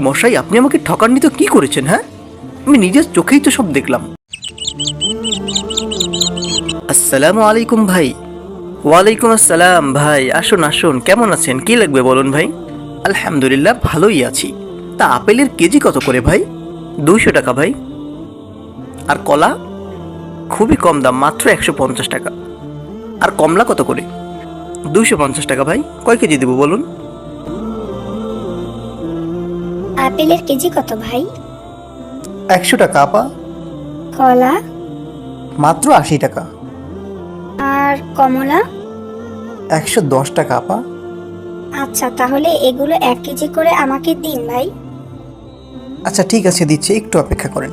মশাই, আপনি আমাকে ঠকাননি তো কি করেছেন? হ্যাঁ, আমি নিজের চোখেই তো সব দেখলাম। আসসালামু আলাইকুম ভাই। ওয়ালাইকুম আসসালাম ভাই, আসুন আসুন, কেমন আছেন? কি লাগবে বলুন ভাই। আলহামদুলিল্লাহ ভালোই আছি। তা আপেলের কেজি কত করে ভাই? 200 টাকা ভাই। আর কলা? খুবই কম দাম, মাত্র 150 টাকা। আর কমলা কত করে? 250 টাকা ভাই। কয় কেজি দেবো বলুন? আপেলের কেজি কত ভাই? 100 টাকা আপা। কলা মাত্র 80 টাকা। আর কমলা? 110 টাকা আপা। আচ্ছা, তাহলে এগুলো 1 কেজি করে আমাকে দিন ভাই। আচ্ছা ঠিক আছে, দিচ্ছি, একটু অপেক্ষা করেন।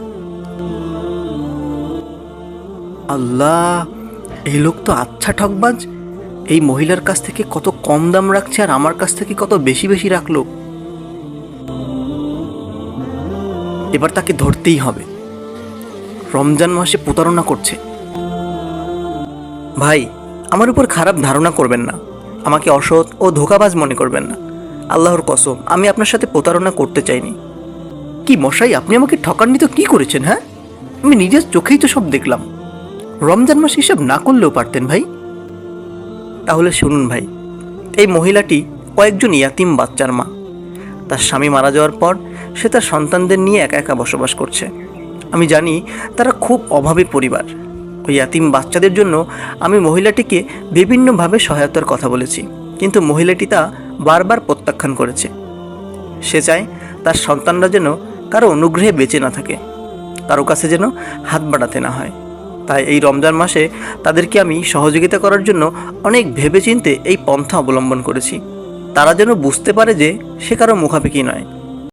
আল্লাহ, এই লোক তো আচ্ছা ঠকবাজ। এই মহিলার কাছ থেকে কত কম দাম রাখছে আর আমার কাছ থেকে কত বেশি বেশি রাখলো। এবার তাকে ধরতেই হবে। রমজান মাসে প্রতারণা করছে। ভাই, আমার উপর খারাপ ধারণা করবেন না, আমাকে অসৎ ও ধোঁকাবাজ মনে করবেন না। আল্লাহর কসম, আমি আপনার সাথে প্রতারণা করতে চাইনি। কি মশাই, আপনি আমাকে ঠকাননি তো কি করেছেন? হ্যাঁ, আমি নিজের চোখেই তো সব দেখলাম। রমজান মাসে হিসাব না করলেও পারতেন ভাই। তাহলে শুনুন ভাই, এই মহিলাটি কয়েকজন ইয়াতিম বাচ্চার মা। তার স্বামী মারা যাওয়ার পর সে তার সন্তানদের নিয়ে একা একা বসবাস করছে। আমি জানি তারা খুব অভাবী পরিবার। ওই ইয়াতিম বাচ্চাদের জন্য আমি মহিলাটিকে বিভিন্নভাবে সহায়তার কথা বলেছি, কিন্তু মহিলাটি তা বারবার প্রত্যাখ্যান করেছে। সে চায় তার সন্তানরা যেন কারো অনুগ্রহে বেঁচে না থাকে, কারো কাছে যেন হাত বাড়াতে না হয়। তাই এই রমজান মাসে তাদেরকে আমি সহযোগিতা করার জন্য অনেক ভেবেচিন্তে এই পন্থা অবলম্বন করেছি। তারা যেন বুঝতে পারে যে সে কারো মুখাপেক্ষী নয়।